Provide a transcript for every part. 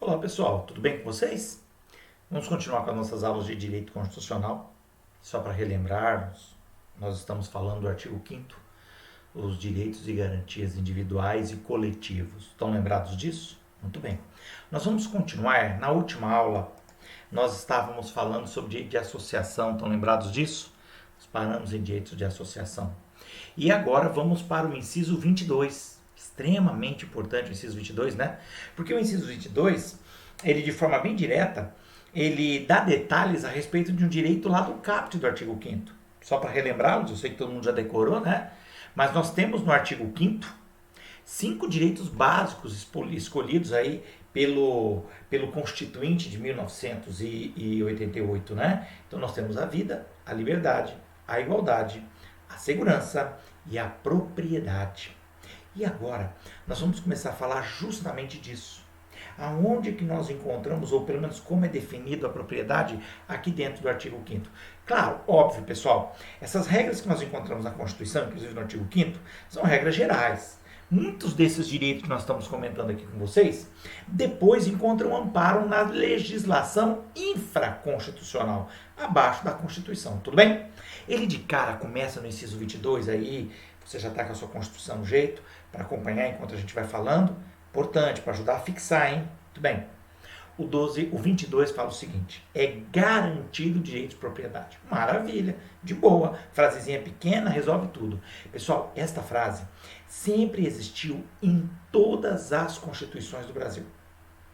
Olá pessoal, tudo bem com vocês? Vamos continuar com as nossas aulas de Direito Constitucional. Só para relembrarmos, nós estamos falando do artigo 5º, os direitos e garantias individuais e coletivos. Estão lembrados disso? Muito bem. Nós vamos continuar. Na última aula, nós estávamos falando sobre direito de associação. Estão lembrados disso? Nós paramos em direitos de associação. E agora vamos para o inciso 22. Extremamente importante o inciso 22, né? Porque o inciso 22, ele de forma bem direta, ele dá detalhes a respeito de um direito lá do caput do artigo 5º. Só para relembrá-los, eu sei que todo mundo já decorou, né? Mas nós temos no artigo 5º 5 direitos básicos escolhidos aí pelo Constituinte de 1988, né? Então nós temos a vida, a liberdade, a igualdade, a segurança e a propriedade. E agora, nós vamos começar a falar justamente disso. Aonde que nós encontramos, ou pelo menos como é definido a propriedade aqui dentro do artigo 5º. Claro, óbvio, pessoal, essas regras que nós encontramos na Constituição, inclusive no artigo 5º, são regras gerais. Muitos desses direitos que nós estamos comentando aqui com vocês, depois encontram amparo na legislação infraconstitucional, abaixo da Constituição, tudo bem? Ele de cara começa no inciso 22 aí, você já está com a sua Constituição no jeito, para acompanhar enquanto a gente vai falando. Importante, para ajudar a fixar, hein? Muito bem. O 22 fala o seguinte: é garantido o direito de propriedade. Maravilha, de boa. Frasezinha pequena, resolve tudo. Pessoal, esta frase sempre existiu em todas as constituições do Brasil.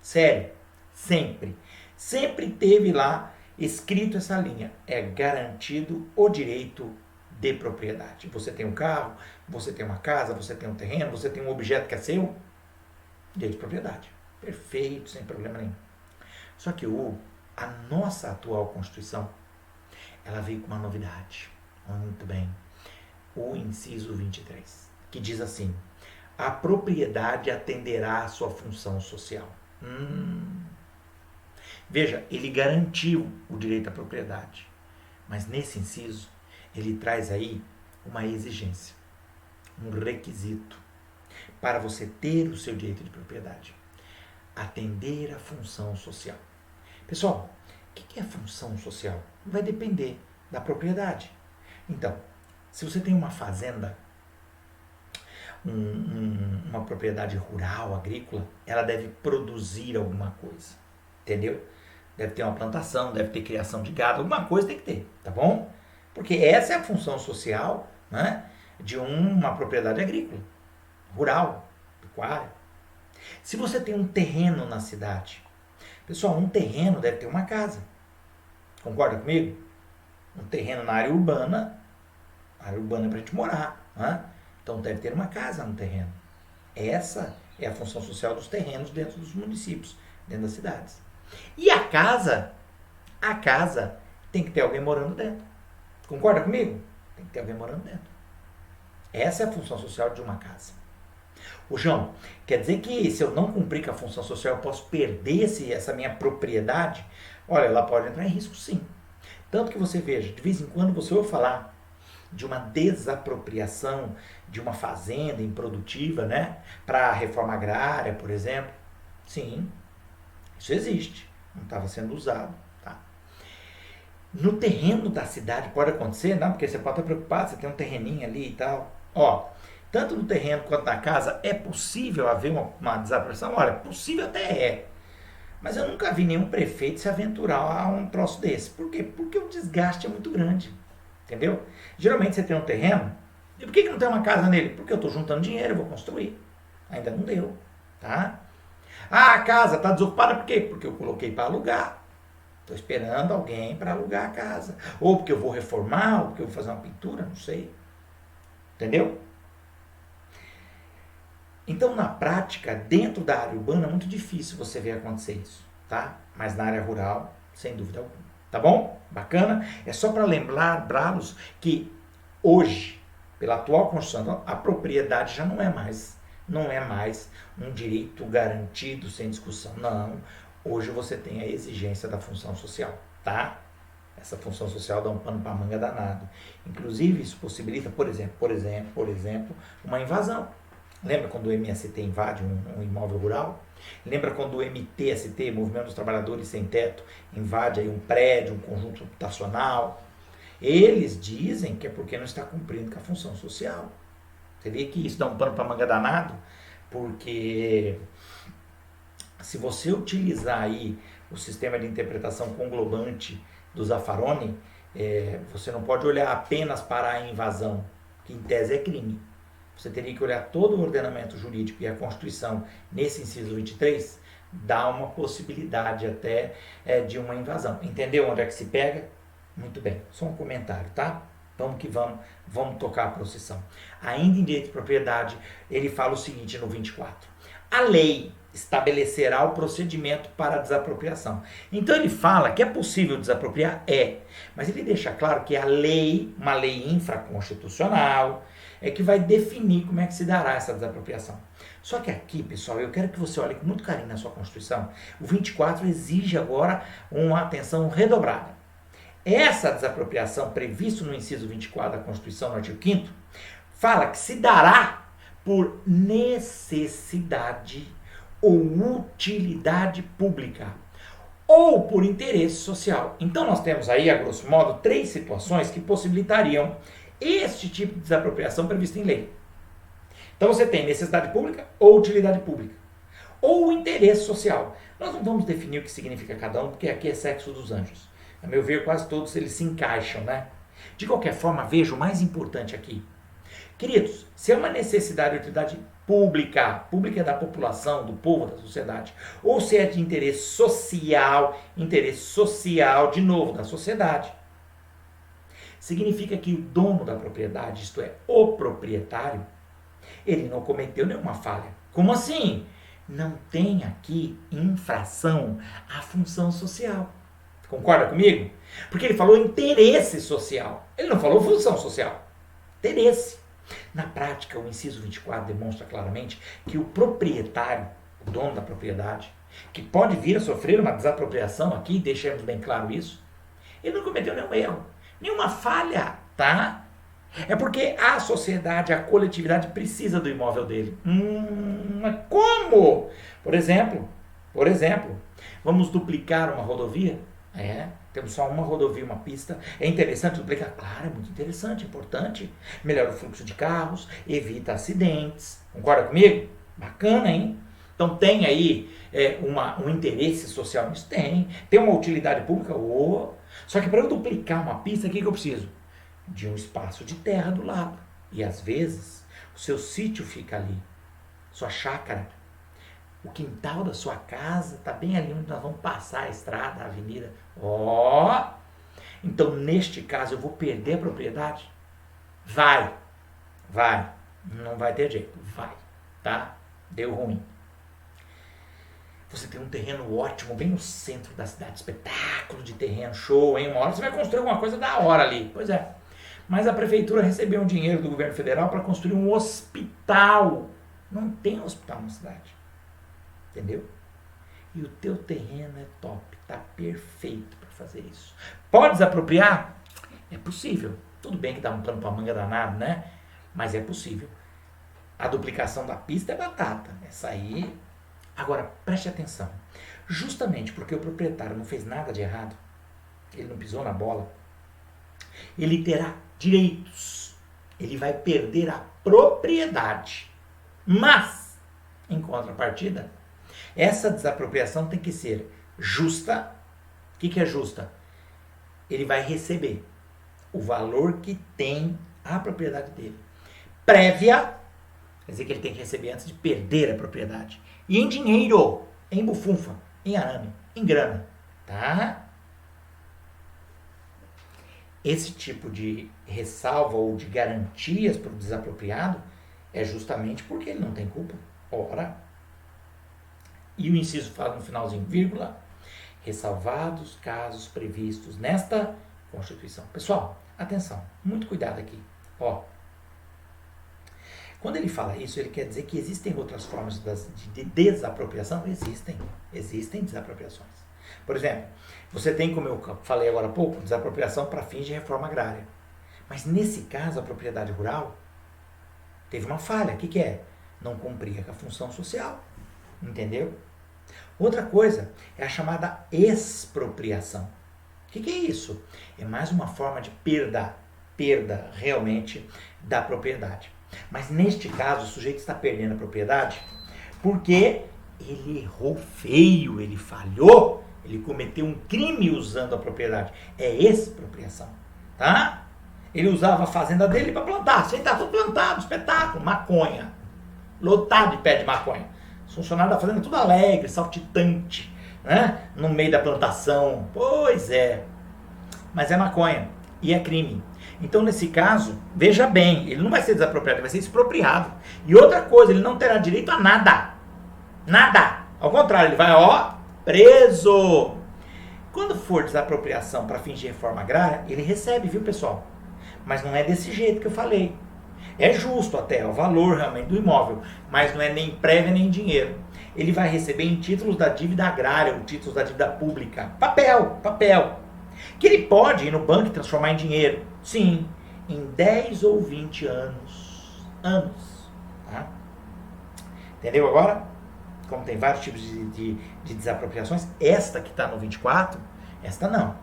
Sério, sempre. Sempre teve lá escrito essa linha. É garantido o direito de propriedade. Você tem um carro, você tem uma casa, você tem um terreno, você tem um objeto que é seu, direito de propriedade. Perfeito, sem problema nenhum. Só que a nossa atual Constituição, ela veio com uma novidade. Muito bem. O inciso 23, que diz assim: a propriedade atenderá à sua função social. Veja, ele garantiu o direito à propriedade. Mas nesse inciso, ele traz aí uma exigência, um requisito para você ter o seu direito de propriedade: atender à função social. Pessoal, o que é função social? Vai depender da propriedade. Então, se você tem uma fazenda, uma propriedade rural, agrícola, ela deve produzir alguma coisa, entendeu? Deve ter uma plantação, deve ter criação de gado, alguma coisa tem que ter, tá bom? Porque essa é a função social, né, de uma propriedade agrícola, rural, pecuária. Se você tem um terreno na cidade, pessoal, um terreno deve ter uma casa. Concorda comigo? Um terreno na área urbana é para a gente morar, né? Então deve ter uma casa no terreno. Essa é a função social dos terrenos dentro dos municípios, dentro das cidades. E a casa tem que ter alguém morando dentro. Concorda comigo? Tem que ter alguém morando dentro. Essa é a função social de uma casa. Ô João, quer dizer que se eu não cumprir com a função social, eu posso perder essa minha propriedade? Olha, ela pode entrar em risco, sim. Tanto que você veja, de vez em quando você ouve falar de uma desapropriação de uma fazenda improdutiva, né? Para a reforma agrária, por exemplo. Sim, isso existe. Não estava sendo usado. Tá? No terreno da cidade pode acontecer? Não, porque você pode estar preocupado, você tem um terreninho ali e tal. Ó, tanto no terreno quanto na casa, é possível haver uma desapropriação? Olha, possível até é. Mas eu nunca vi nenhum prefeito se aventurar a um troço desse. Por quê? Porque o desgaste é muito grande. Entendeu? Geralmente você tem um terreno, e por que não tem uma casa nele? Porque eu estou juntando dinheiro, eu vou construir. Ainda não deu. Tá? Ah, a casa está desocupada por quê? Porque eu coloquei para alugar. Estou esperando alguém para alugar a casa. Ou porque eu vou reformar, ou porque eu vou fazer uma pintura, não sei. Entendeu? Então, na prática, dentro da área urbana, é muito difícil você ver acontecer isso, tá? Mas na área rural, sem dúvida alguma. Tá bom? Bacana? É só para lembrá-los que hoje, pela atual Constituição, a propriedade já não é mais um direito garantido sem discussão. Não. Hoje você tem a exigência da função social, tá? Essa função social dá um pano para manga danado. Inclusive, isso possibilita, por exemplo, uma invasão. Lembra quando o MST invade um imóvel rural? Lembra quando o MTST, Movimento dos Trabalhadores Sem Teto, invade aí um prédio, um conjunto habitacional? Eles dizem que é porque não está cumprindo com a função social. Você vê que isso dá um pano para manga danado, porque se você utilizar aí o sistema de interpretação conglobante do Zaffaroni, você não pode olhar apenas para a invasão, que em tese é crime. Você teria que olhar todo o ordenamento jurídico e a Constituição nesse inciso 23, dá uma possibilidade até de uma invasão. Entendeu onde é que se pega? Muito bem, só um comentário, tá? Vamos que vamos tocar a procissão. Ainda em direito de propriedade, ele fala o seguinte no 24. A lei estabelecerá o procedimento para a desapropriação. Então ele fala que é possível desapropriar? Mas ele deixa claro que a lei, uma lei infraconstitucional, é que vai definir como é que se dará essa desapropriação. Só que aqui, pessoal, eu quero que você olhe com muito carinho na sua Constituição. O 24 exige agora uma atenção redobrada. Essa desapropriação prevista no inciso 24 da Constituição, no artigo 5º, fala que se dará por necessidade ou utilidade pública ou por interesse social. Então nós temos aí, a grosso modo, 3 situações que possibilitariam este tipo de desapropriação prevista em lei. Então você tem necessidade pública ou utilidade pública, ou interesse social. Nós não vamos definir o que significa cada um, porque aqui é sexo dos anjos. A meu ver, quase todos eles se encaixam, né? De qualquer forma, veja o mais importante aqui. Queridos, se é uma necessidade e utilidade pública é da população, do povo, da sociedade, ou se é de interesse social, de novo, da sociedade, significa que o dono da propriedade, isto é, o proprietário, ele não cometeu nenhuma falha. Como assim? Não tem aqui infração à função social. Concorda comigo? Porque ele falou interesse social. Ele não falou função social. Interesse. Na prática, o inciso 24 demonstra claramente que o proprietário, o dono da propriedade, que pode vir a sofrer uma desapropriação aqui, deixemos bem claro isso, ele não cometeu nenhum erro, nenhuma falha, tá? É porque a sociedade, a coletividade precisa do imóvel dele. Mas como? Por exemplo, vamos duplicar uma rodovia? Temos só uma rodovia, uma pista. É interessante duplicar? Claro, é muito interessante, é importante. Melhora o fluxo de carros, evita acidentes. Concorda comigo? Bacana, hein? Então tem aí um interesse social nisso? Tem uma utilidade pública? Só que para eu duplicar uma pista, o que eu preciso? De um espaço de terra do lado. E às vezes, o seu sítio fica ali, sua chácara. O quintal da sua casa está bem ali onde nós vamos passar a estrada, a avenida. Então, neste caso, eu vou perder a propriedade? Vai. Não vai ter jeito. Vai, tá? Deu ruim. Você tem um terreno ótimo, bem no centro da cidade. Espetáculo de terreno, show, hein? Uma hora você vai construir alguma coisa da hora ali. Pois é. Mas a prefeitura recebeu um dinheiro do governo federal para construir um hospital. Não tem hospital na cidade. Entendeu? E o teu terreno é top, tá perfeito para fazer isso. Pode desapropriar? É possível. Tudo bem que dá um pano para manga danado, né? Mas é possível. A duplicação da pista é batata. Essa aí. Agora, preste atenção. Justamente porque o proprietário não fez nada de errado, ele não pisou na bola, ele terá direitos. Ele vai perder a propriedade. Mas, em contrapartida, essa desapropriação tem que ser justa. O que é justa? Ele vai receber o valor que tem a propriedade dele. Prévia, quer dizer que ele tem que receber antes de perder a propriedade. E em dinheiro, em bufunfa, em arame, em grana. Tá? Esse tipo de ressalva ou de garantias para o desapropriado é justamente porque ele não tem culpa. Ora. E o inciso fala no finalzinho, vírgula, ressalvados casos previstos nesta Constituição. Pessoal, atenção, muito cuidado aqui. Quando ele fala isso, ele quer dizer que existem outras formas de desapropriação? Existem desapropriações. Por exemplo, você tem, como eu falei agora há pouco, desapropriação para fins de reforma agrária. Mas nesse caso, a propriedade rural teve uma falha. O que é? não cumpria com a função social, entendeu? Outra coisa é a chamada expropriação. O que é isso? É mais uma forma de perda realmente da propriedade. Mas neste caso, o sujeito está perdendo a propriedade porque ele errou feio, ele falhou, ele cometeu um crime usando a propriedade. É expropriação, tá? Ele usava a fazenda dele para plantar. Você está tudo plantado, espetáculo, maconha. Lotado de pé de maconha. Os funcionários da fazenda tudo alegre, saltitante, né? No meio da plantação. Pois é. Mas é maconha e é crime. Então, nesse caso, veja bem, ele não vai ser desapropriado, ele vai ser expropriado. E outra coisa, ele não terá direito a nada. Nada. Ao contrário, ele vai, preso. Quando for desapropriação para fins de reforma agrária, ele recebe, viu, pessoal? Mas não é desse jeito que eu falei. É justo até, o valor realmente do imóvel, mas não é nem prévia nem dinheiro. Ele vai receber em títulos da dívida agrária ou títulos da dívida pública. Papel. Que ele pode ir no banco e transformar em dinheiro. Sim, em 10 ou 20 anos. Tá? Entendeu agora? Como tem vários tipos de desapropriações, esta que está no 24, esta não.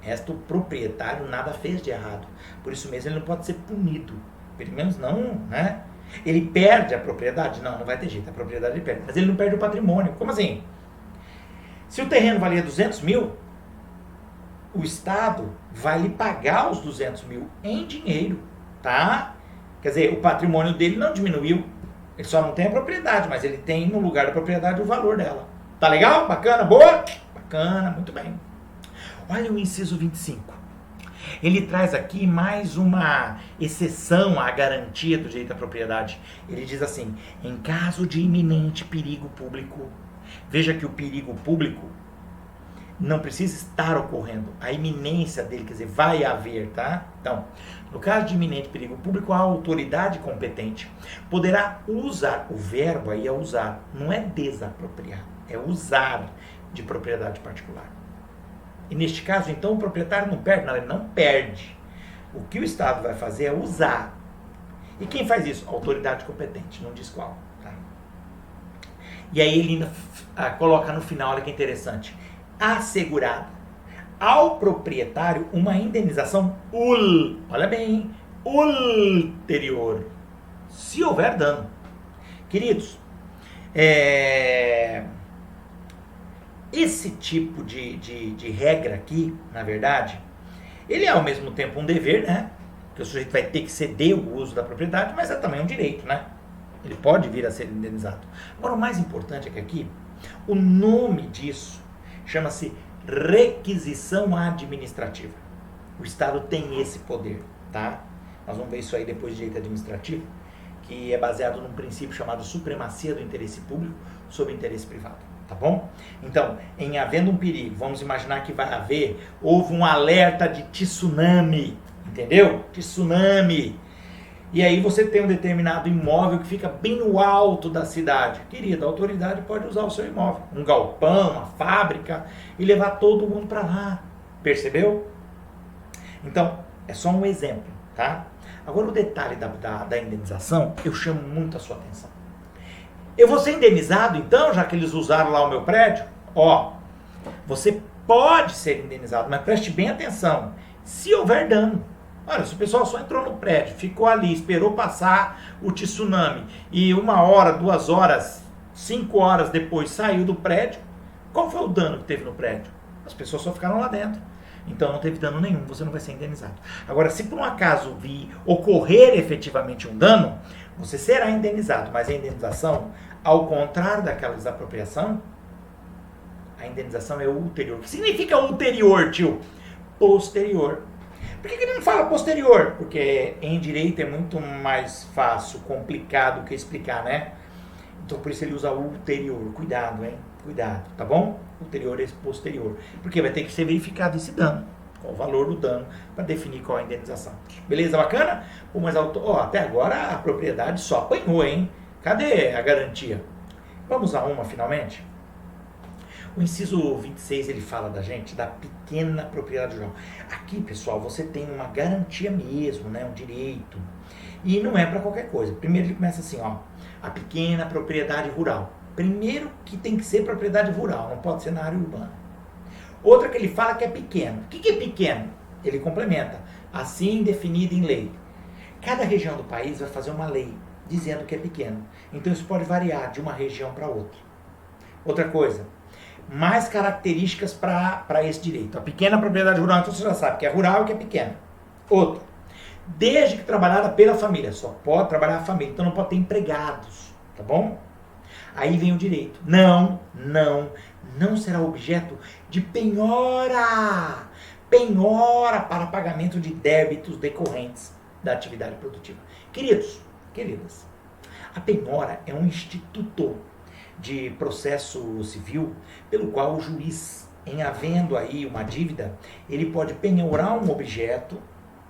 Esta o proprietário nada fez de errado. Por isso mesmo ele não pode ser punido. Pelo menos não, né? Ele perde a propriedade? Não vai ter jeito. A propriedade ele perde. Mas ele não perde o patrimônio. Como assim? Se o terreno valia 200 mil, o Estado vai lhe pagar os 200 mil em dinheiro, tá? Quer dizer, o patrimônio dele não diminuiu. Ele só não tem a propriedade, mas ele tem no lugar da propriedade o valor dela. Tá legal? Bacana? Boa? Bacana, muito bem. Olha o inciso 25. Ele traz aqui mais uma exceção à garantia do direito à propriedade. Ele diz assim, em caso de iminente perigo público, veja que o perigo público não precisa estar ocorrendo. A iminência dele, quer dizer, vai haver, tá? Então, no caso de iminente perigo público, a autoridade competente poderá usar, o verbo aí é usar, não é desapropriar, é usar de propriedade particular. E neste caso, então, o proprietário não perde, não, ele não perde. O que o Estado vai fazer é usar. E quem faz isso? A autoridade competente, não diz qual. Tá? E aí ele ainda coloca no final, olha que interessante, assegurado ao proprietário uma indenização olha bem, ulterior, se houver dano. Queridos, esse tipo de regra aqui, na verdade, ele é ao mesmo tempo um dever, né? Que o sujeito vai ter que ceder o uso da propriedade, mas é também um direito, né? Ele pode vir a ser indenizado. Agora, o mais importante é que aqui, o nome disso chama-se requisição administrativa. O Estado tem esse poder, tá? Nós vamos ver isso aí depois de direito administrativo, que é baseado num princípio chamado supremacia do interesse público sobre o interesse privado, tá bom? Então, em havendo um perigo, vamos imaginar que houve um alerta de tsunami, entendeu? Tsunami. E aí você tem um determinado imóvel que fica bem no alto da cidade. Querida, a autoridade pode usar o seu imóvel, um galpão, uma fábrica, e levar todo mundo para lá. Percebeu? Então, é só um exemplo, tá? Agora o detalhe da indenização, eu chamo muito a sua atenção. Eu vou ser indenizado então, já que eles usaram lá o meu prédio? Você pode ser indenizado, mas preste bem atenção. Se houver dano. Olha, se o pessoal só entrou no prédio, ficou ali, esperou passar o tsunami e 1 hora, 2 horas, 5 horas depois saiu do prédio, qual foi o dano que teve no prédio? As pessoas só ficaram lá dentro. Então não teve dano nenhum, você não vai ser indenizado. Agora, se por um acaso ocorrer efetivamente um dano, você será indenizado, mas a indenização, ao contrário daquela desapropriação, a indenização é ulterior. O que significa ulterior, tio? Posterior. Por que ele não fala posterior? Porque em direito é muito mais fácil, complicado que explicar, né? Então por isso ele usa ulterior. Cuidado, hein? Cuidado, tá bom? Ulterior e posterior. Porque vai ter que ser verificado esse dano. Qual o valor do dano para definir qual é a indenização. Beleza? Bacana? Mas até agora a propriedade só apanhou, hein? Cadê a garantia? Vamos a uma finalmente? O inciso 26, ele fala da pequena propriedade rural. Aqui, pessoal, você tem uma garantia mesmo, né? Um direito. E não é para qualquer coisa. Primeiro ele começa assim, A pequena propriedade rural. Primeiro que tem que ser propriedade rural, não pode ser na área urbana. Outra que ele fala que é pequeno. O que é pequeno? Ele complementa, assim definido em lei. Cada região do país vai fazer uma lei dizendo que é pequeno. Então isso pode variar de uma região para outra. Outra coisa, mais características para esse direito. A pequena propriedade rural, então você já sabe que é rural e que é pequena. Outra, desde que trabalhada pela família, só pode trabalhar a família, então não pode ter empregados, tá bom? Aí vem o direito. Não será objeto de penhora. Penhora para pagamento de débitos decorrentes da atividade produtiva. Queridos, queridas, a penhora é um instituto de processo civil pelo qual o juiz, em havendo aí uma dívida, ele pode penhorar um objeto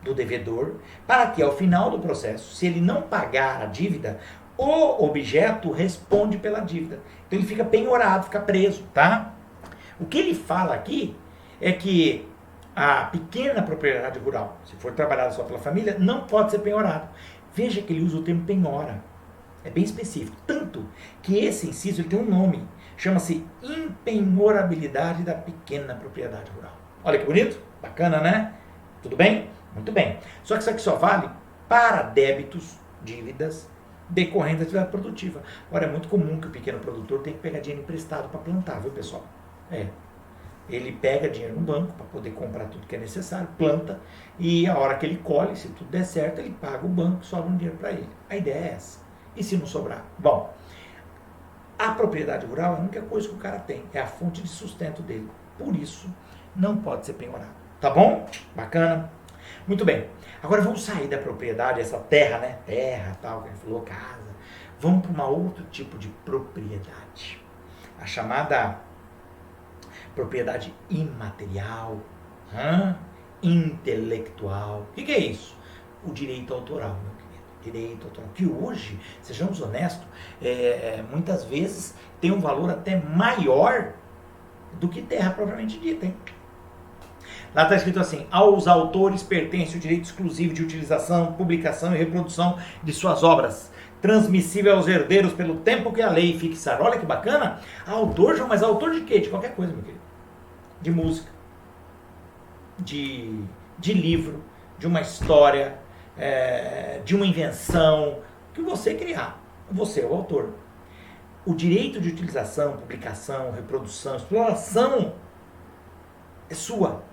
do devedor para que ao final do processo, se ele não pagar a dívida, o objeto responde pela dívida. Então ele fica penhorado, fica preso, tá? O que ele fala aqui é que a pequena propriedade rural, se for trabalhada só pela família, não pode ser penhorado. Veja que ele usa o termo penhora. É bem específico. Tanto que esse inciso ele tem um nome. Chama-se impenhorabilidade da pequena propriedade rural. Olha que bonito. Bacana, né? Tudo bem? Muito bem. Só que isso aqui só vale para débitos, dívidas, decorrentes da atividade produtiva. Agora, é muito comum que o pequeno produtor tenha que pegar dinheiro emprestado para plantar, viu, pessoal? Ele pega dinheiro no banco para poder comprar tudo que é necessário, planta, e a hora que ele colhe, se tudo der certo, ele paga o banco, sobra um dinheiro para ele. A ideia é essa. E se não sobrar? Bom, a propriedade rural é a única coisa que o cara tem, é a fonte de sustento dele. Por isso, não pode ser penhorado. Tá bom? Bacana? Muito bem. Agora vamos sair da propriedade, essa terra, né? Terra, tal, que a gente falou, casa. Vamos para um outro tipo de propriedade. A chamada propriedade imaterial, intelectual. O que é isso? O direito autoral, meu querido. Direito autoral. Que hoje, sejamos honestos, muitas vezes tem um valor até maior do que terra propriamente dita, hein? Lá está escrito assim: aos autores pertence o direito exclusivo de utilização, publicação e reprodução de suas obras, transmissível aos herdeiros pelo tempo que a lei fixar. Olha que bacana. Autor, João, mas autor de quê? De qualquer coisa, meu querido. De música, de livro, de uma história, de uma invenção, que você criar. Você é o autor. O direito de utilização, publicação, reprodução, exploração é sua.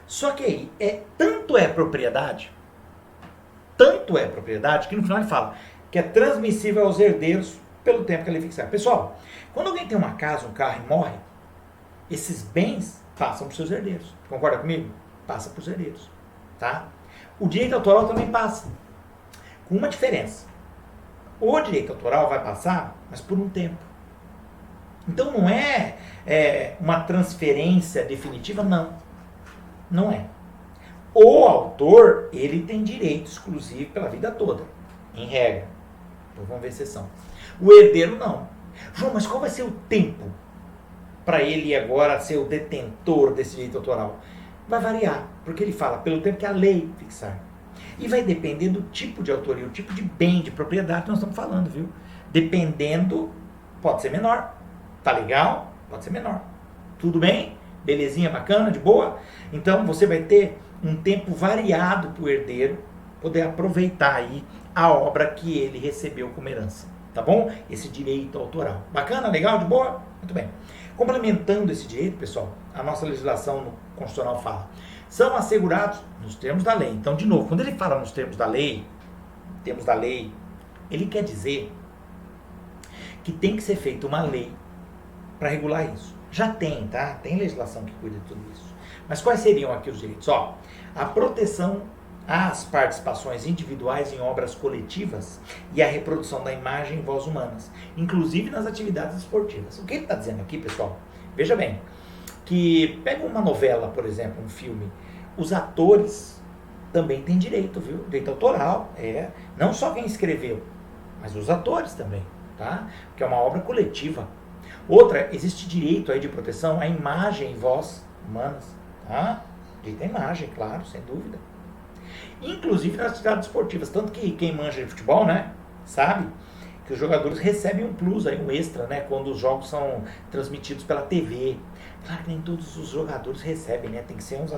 Só que aí, tanto é propriedade, que no final ele fala que é transmissível aos herdeiros pelo tempo que ele fixar. Pessoal, quando alguém tem uma casa, um carro e morre, esses bens passam para os seus herdeiros. Concorda comigo? Passa para os herdeiros. Tá? O direito autoral também passa. Com uma diferença. O direito autoral vai passar, mas por um tempo. Então não é uma transferência definitiva, não. Não é. O autor, ele tem direito exclusivo pela vida toda, em regra. Então vamos ver exceção. O herdeiro não. João, mas qual vai ser o tempo para ele agora ser o detentor desse direito autoral? Vai variar, porque ele fala pelo tempo que a lei fixar. E vai depender do tipo de autoria, o tipo de bem, de propriedade que nós estamos falando, viu? Dependendo, pode ser menor. Tá legal? Pode ser menor. Tudo bem? Belezinha, bacana, de boa? Então você vai ter um tempo variado para o herdeiro poder aproveitar aí a obra que ele recebeu como herança. Tá bom? Esse direito autoral. Bacana, legal, de boa? Muito bem. Complementando esse direito, pessoal, a nossa legislação constitucional fala: são assegurados nos termos da lei. Então, de novo, quando ele fala nos termos da lei, ele quer dizer que tem que ser feita uma lei para regular isso. Já tem, tá? Tem legislação que cuida de tudo isso. Mas quais seriam aqui os direitos? Ó, a proteção às participações individuais em obras coletivas e a reprodução da imagem e voz humanas, inclusive nas atividades esportivas. O que ele está dizendo aqui, pessoal? Veja bem, que pega uma novela, por exemplo, um filme, os atores também têm direito, viu? Direito autoral, não só quem escreveu, mas os atores também, tá? Porque é uma obra coletiva. Outra, existe direito aí de proteção à imagem e voz humanas, tá? Direito à imagem, claro, sem dúvida. Inclusive nas atividades esportivas, tanto que quem manja de futebol, né, sabe que os jogadores recebem um plus, aí, um extra, né? Quando os jogos são transmitidos pela TV. Claro que nem todos os jogadores recebem, né? Tem que ser uns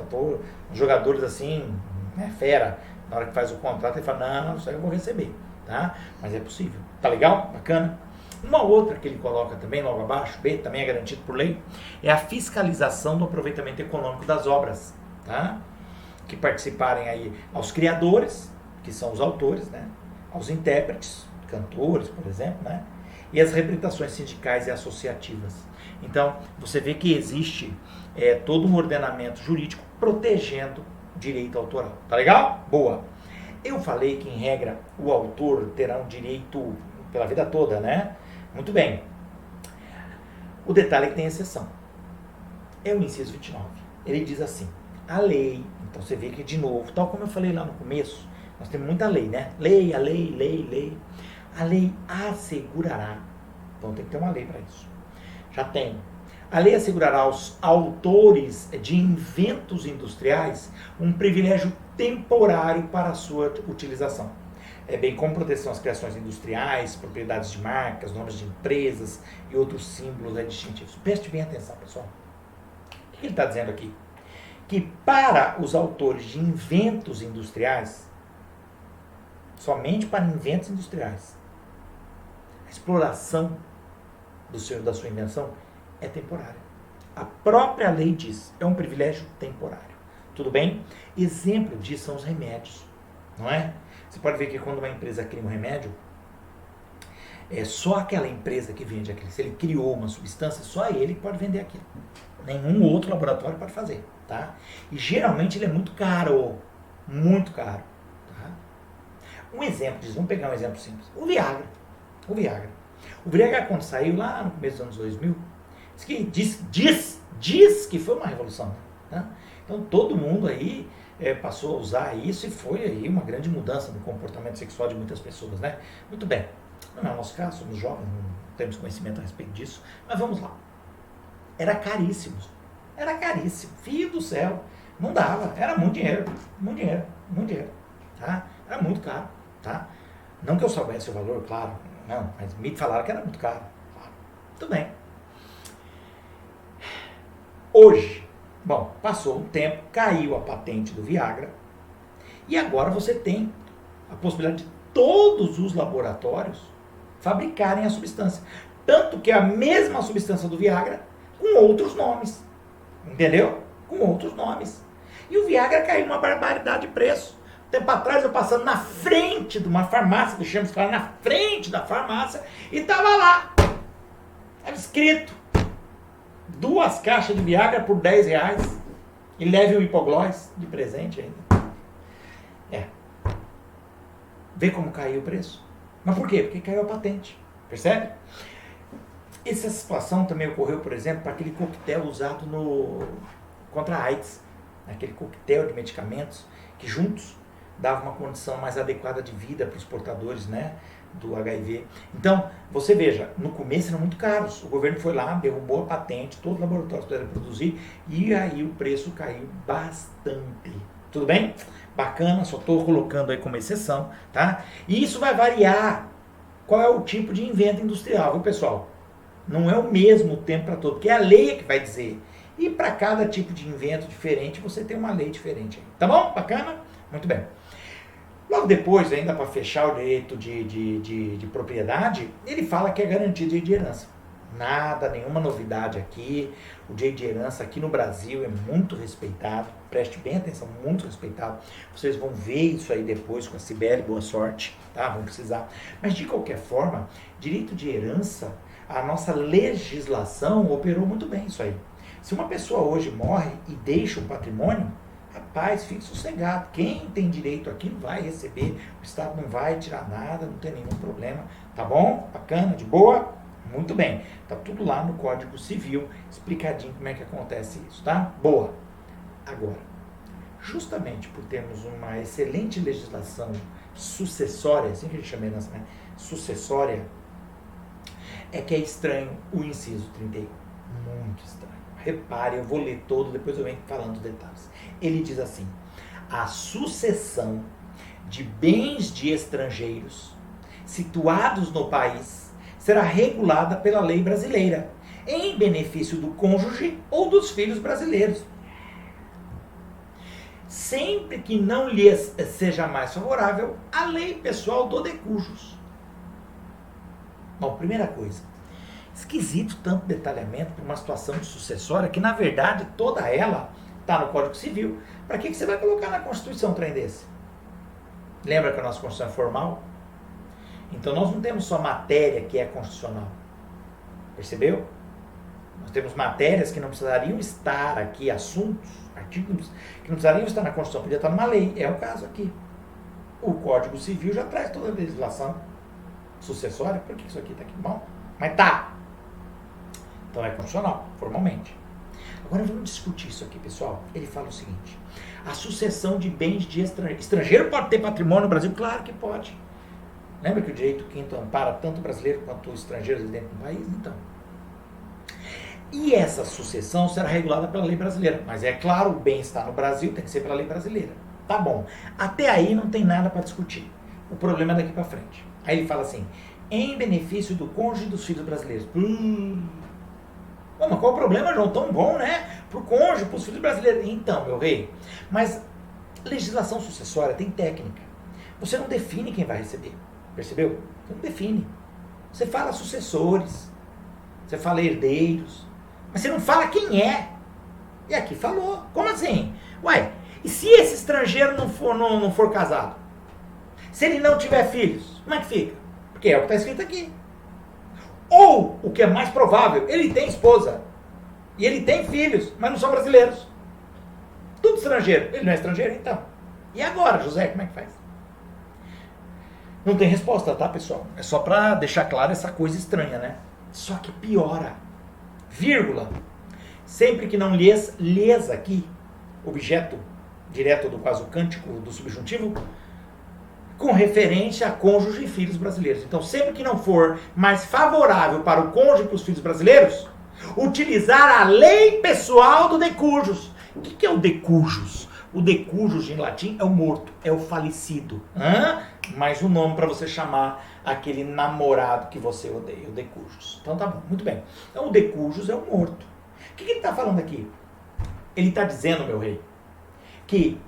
jogadores assim, né, fera. Na hora que faz o contrato, ele fala, não, isso aí eu vou receber, tá? Mas é possível. Tá legal? Bacana? Uma outra que ele coloca também, logo abaixo, B, também é garantido por lei, é a fiscalização do aproveitamento econômico das obras, tá? Que participarem aí aos criadores, que são os autores, né? Aos intérpretes, cantores, por exemplo, né? E as representações sindicais e associativas. Então, você vê que existe todo um ordenamento jurídico protegendo o direito autoral. Tá legal? Boa. Eu falei que, em regra, o autor terá um direito pela vida toda, né? Muito bem. O detalhe é que tem exceção. É o inciso 29. Ele diz assim, a lei, então você vê que, de novo, tal como eu falei lá no começo, nós temos muita lei, né? Lei. A lei assegurará, então tem que ter uma lei para isso. Já tem. A lei assegurará aos autores de inventos industriais um privilégio temporário para a sua utilização. Bem como proteção às criações industriais, propriedades de marcas, nomes de empresas e outros símbolos distintivos. Preste bem atenção, pessoal. O que ele está dizendo aqui? Que para os autores de inventos industriais, somente para inventos industriais, a exploração da sua invenção é temporária. A própria lei diz, é um privilégio temporário. Tudo bem? Exemplo disso são os remédios, não é? Você pode ver que quando uma empresa cria um remédio, é só aquela empresa que vende aquilo. Se ele criou uma substância, só ele pode vender aquilo. Nenhum outro laboratório pode fazer, tá? E geralmente ele é muito caro, tá? Um exemplo disso, vamos pegar um exemplo simples. O Viagra, quando saiu lá no começo dos anos 2000, diz que foi uma revolução, tá? Então todo mundo aí passou a usar isso e foi aí uma grande mudança no comportamento sexual de muitas pessoas, né? Muito bem, não é o nosso caso, somos jovens, não temos conhecimento a respeito disso, mas vamos lá. Era caríssimo, filho do céu, não dava, era muito dinheiro, tá? Era muito caro, tá? Não que eu soubesse o valor, claro, não, mas me falaram que era muito caro, claro. Muito bem. Hoje, bom, passou um tempo, caiu a patente do Viagra, e agora você tem a possibilidade de todos os laboratórios fabricarem a substância. Tanto que é a mesma substância do Viagra, com outros nomes. Entendeu? Com outros nomes. E o Viagra caiu uma barbaridade de preço. Tempo atrás eu passando na frente de uma farmácia, deixamos claro, na frente da farmácia, e tava lá. Estava escrito 2 caixas de Viagra por R$10 e leve o hipoglós de presente ainda. Vê como caiu o preço? Mas por quê? Porque caiu a patente. Percebe? Essa situação também ocorreu, por exemplo, para aquele coquetel usado contra a AIDS. Aquele coquetel de medicamentos que juntos dava uma condição mais adequada de vida para os portadores, né, do HIV. Então, você veja, no começo eram muito caros. O governo foi lá, derrubou a patente, todos os laboratórios puderam produzir e aí o preço caiu bastante. Tudo bem? Bacana, só estou colocando aí como exceção, tá? E isso vai variar. Qual é o tipo de invento industrial, viu, pessoal? Não é o mesmo tempo para todo, porque é a lei que vai dizer. E para cada tipo de invento diferente, você tem uma lei diferente. Tá bom? Bacana? Muito bem. Logo depois, ainda para fechar o direito de propriedade, ele fala que é garantia de herança. Nada, nenhuma novidade aqui. O direito de herança aqui no Brasil é muito respeitado. Preste bem atenção, muito respeitado. Vocês vão ver isso aí depois com a Cibele, boa sorte, tá? Vão precisar. Mas de qualquer forma, direito de herança, a nossa legislação operou muito bem isso aí. Se uma pessoa hoje morre e deixa um patrimônio, rapaz, fique sossegado. Quem tem direito aqui não vai receber, o Estado não vai tirar nada, não tem nenhum problema. Tá bom? Bacana, de boa? Muito bem. Tá tudo lá no Código Civil, explicadinho como é que acontece isso, tá? Boa. Agora, justamente por termos uma excelente legislação sucessória, assim que a gente chama, né? Sucessória, é que é estranho o inciso 31. Muito estranho. Repare, eu vou ler todo, depois eu venho falando os detalhes. Ele diz assim: a sucessão de bens de estrangeiros situados no país será regulada pela lei brasileira, em benefício do cônjuge ou dos filhos brasileiros, sempre que não lhes seja mais favorável a lei pessoal do decujus. Bom, primeira coisa, esquisito tanto detalhamento para uma situação de sucessória que, na verdade, toda ela está no Código Civil. Para que você vai colocar na Constituição um trem desse? Lembra que a nossa Constituição é formal? Então nós não temos só matéria que é constitucional. Percebeu? Nós temos matérias que não precisariam estar aqui, assuntos, artigos que não precisariam estar na Constituição, podia estar numa lei. É o caso aqui. O Código Civil já traz toda a legislação sucessória. Por que isso aqui está aqui? Bom, mas tá. Então é constitucional, formalmente. Agora vamos discutir isso aqui, pessoal. Ele fala o seguinte: a sucessão de bens de estrangeiro pode ter patrimônio no Brasil? Claro que pode. Lembra que o direito quinto ampara tanto o brasileiro quanto o estrangeiro dentro do país? Então. E essa sucessão será regulada pela lei brasileira. Mas é claro, o bem está no Brasil, tem que ser pela lei brasileira. Tá bom. Até aí não tem nada para discutir. O problema é daqui para frente. Aí ele fala assim: em benefício do cônjuge e dos filhos brasileiros. Mas qual o problema, João? Tão bom, né? Pro cônjuge, pros filhos brasileiros. Então, meu rei, mas legislação sucessória tem técnica. Você não define quem vai receber. Percebeu? Você não define. Você fala sucessores. Você fala herdeiros. Mas você não fala quem é. E aqui falou. Como assim? Ué, e se esse estrangeiro não for casado? Se ele não tiver filhos, como é que fica? Porque é o que está escrito aqui. Ou, o que é mais provável, ele tem esposa. E ele tem filhos, mas não são brasileiros. Tudo estrangeiro. Ele não é estrangeiro, então. E agora, José, como é que faz? Não tem resposta, tá, pessoal? É só para deixar claro essa coisa estranha, né? Só que piora. Vírgula. Sempre que não lhes aqui, objeto direto do quase cântico do subjuntivo, com referência a cônjuge e filhos brasileiros. Então, sempre que não for mais favorável para o cônjuge e para os filhos brasileiros, utilizar a lei pessoal do decujus. O que é o decujus? O decujus em latim é o morto, é o falecido. Mais um nome para você chamar aquele namorado que você odeia, o decujus. Então tá bom, muito bem. Então o decujus é o morto. O que ele está falando aqui? Ele está dizendo, meu rei, que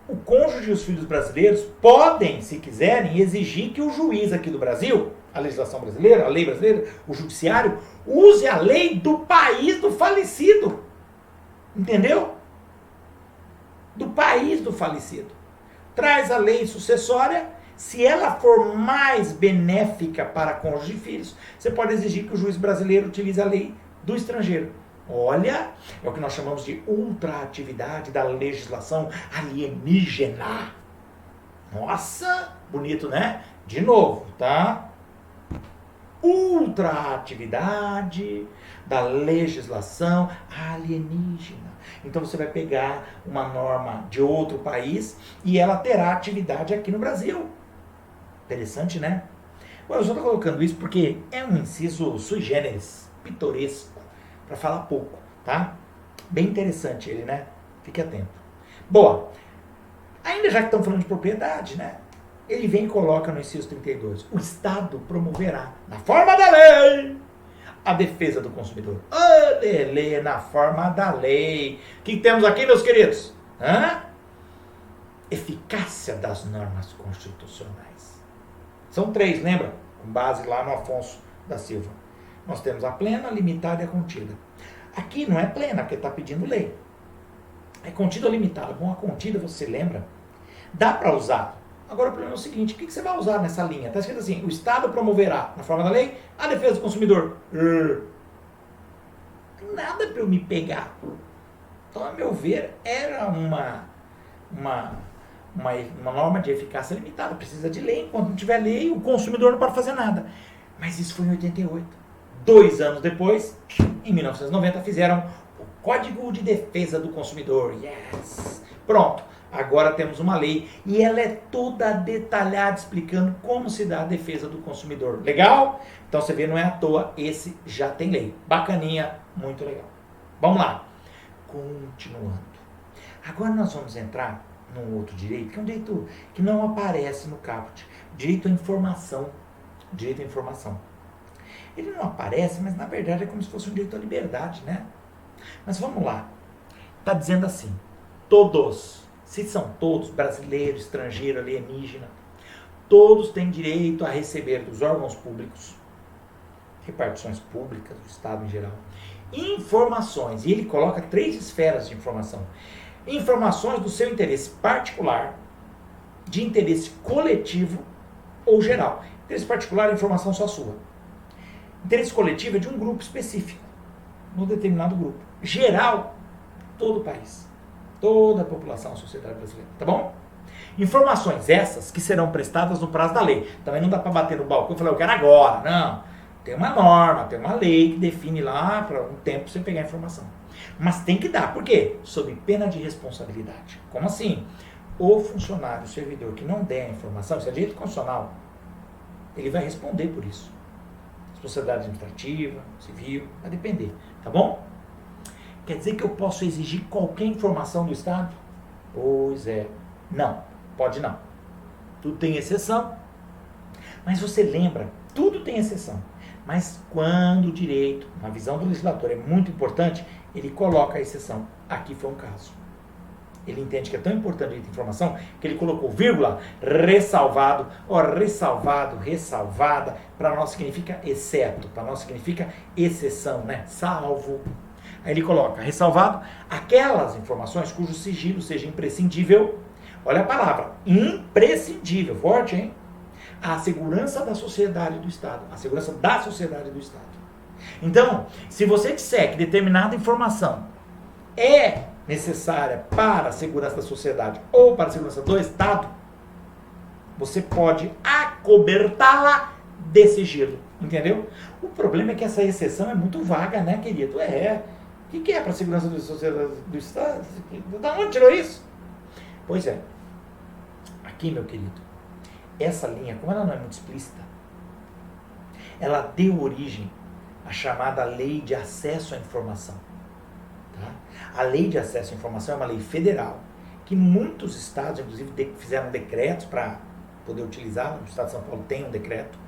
o cônjuge e os filhos brasileiros podem, se quiserem, exigir que o juiz aqui do Brasil, a legislação brasileira, a lei brasileira, o judiciário, use a lei do país do falecido. Entendeu? Do país do falecido. Traz a lei sucessória. Se ela for mais benéfica para cônjuge e filhos, você pode exigir que o juiz brasileiro utilize a lei do estrangeiro. Olha, é o que nós chamamos de ultraatividade da legislação alienígena. Nossa, bonito, né? De novo, tá? Ultraatividade da legislação alienígena. Então você vai pegar uma norma de outro país e ela terá atividade aqui no Brasil. Interessante, né? Eu só estou colocando isso porque é um inciso sui generis, pitoresco, para falar pouco, tá? Bem interessante ele, né? Fique atento. Boa. Ainda já que estamos falando de propriedade, né? Ele vem e coloca no inciso 32. O Estado promoverá, na forma da lei, a defesa do consumidor. Lelê, na forma da lei. O que temos aqui, meus queridos? Eficácia das normas constitucionais. São 3, lembra? Com base lá no Afonso da Silva. Nós temos a plena, a limitada e a contida. Aqui não é plena, porque está pedindo lei. É contida ou limitada? Bom, a contida, você lembra? Dá para usar. Agora o problema é o seguinte, o que você vai usar nessa linha? Está escrito assim, o Estado promoverá, na forma da lei, a defesa do consumidor. Não tem nada para eu me pegar. Então, a meu ver, era uma norma de eficácia limitada. Precisa de lei. Enquanto não tiver lei, o consumidor não pode fazer nada. Mas isso foi em 88. 2 anos depois, em 1990, fizeram o Código de Defesa do Consumidor. Yes! Pronto. Agora temos uma lei e ela é toda detalhada explicando como se dá a defesa do consumidor. Legal? Então você vê, não é à toa, esse já tem lei. Bacaninha, muito legal. Vamos lá. Continuando. Agora nós vamos entrar num outro direito, que é um direito que não aparece no caput. Direito à informação. Direito à informação. Ele não aparece, mas na verdade é como se fosse um direito à liberdade, né? Mas vamos lá. Está dizendo assim, todos, se são todos, brasileiro, estrangeiro, alienígena, todos têm direito a receber dos órgãos públicos, repartições públicas, do Estado em geral, informações, e ele coloca 3 esferas de informação. Informações do seu interesse particular, de interesse coletivo ou geral. Interesse particular é informação só sua. Interesse coletivo é de um grupo específico, um determinado grupo. Geral, todo o país, toda a população, a sociedade brasileira, tá bom? Informações essas que serão prestadas no prazo da lei. Também não dá para bater no balcão e falar, eu quero agora. Não, tem uma norma, tem uma lei que define lá para um tempo você pegar a informação. Mas tem que dar, por quê? Sob pena de responsabilidade. Como assim? O funcionário, o servidor que não der a informação, isso é direito constitucional, ele vai responder por isso. Responsabilidade administrativa, civil, vai depender, tá bom? Quer dizer que eu posso exigir qualquer informação do Estado? Pois é. Não, pode não. Tudo tem exceção. Mas você lembra, tudo tem exceção. Mas quando o direito, na visão do legislador, é muito importante, ele coloca a exceção. Aqui foi um caso. Ele entende que é tão importante a direito de informação que ele colocou vírgula, ressalvado, ressalvado, ressalvada, para nós significa exceto, para nós significa exceção, né? Salvo. Aí ele coloca, ressalvado, aquelas informações cujo sigilo seja imprescindível, olha a palavra, imprescindível, forte, hein? A segurança da sociedade do Estado, a segurança da sociedade do Estado. Então, se você disser que determinada informação é necessária para a segurança da sociedade ou para a segurança do Estado, você pode acobertá-la de sigilo, entendeu? O problema é que essa exceção é muito vaga, né, querido? O que é para a segurança da sociedade do Estado? Da onde tirou isso? Pois é. Aqui, meu querido, essa linha, como ela não é muito explícita, ela deu origem à chamada Lei de Acesso à Informação. Tá? A Lei de Acesso à Informação é uma lei federal, que muitos estados, inclusive, fizeram decretos para poder utilizar. O Estado de São Paulo tem um decreto.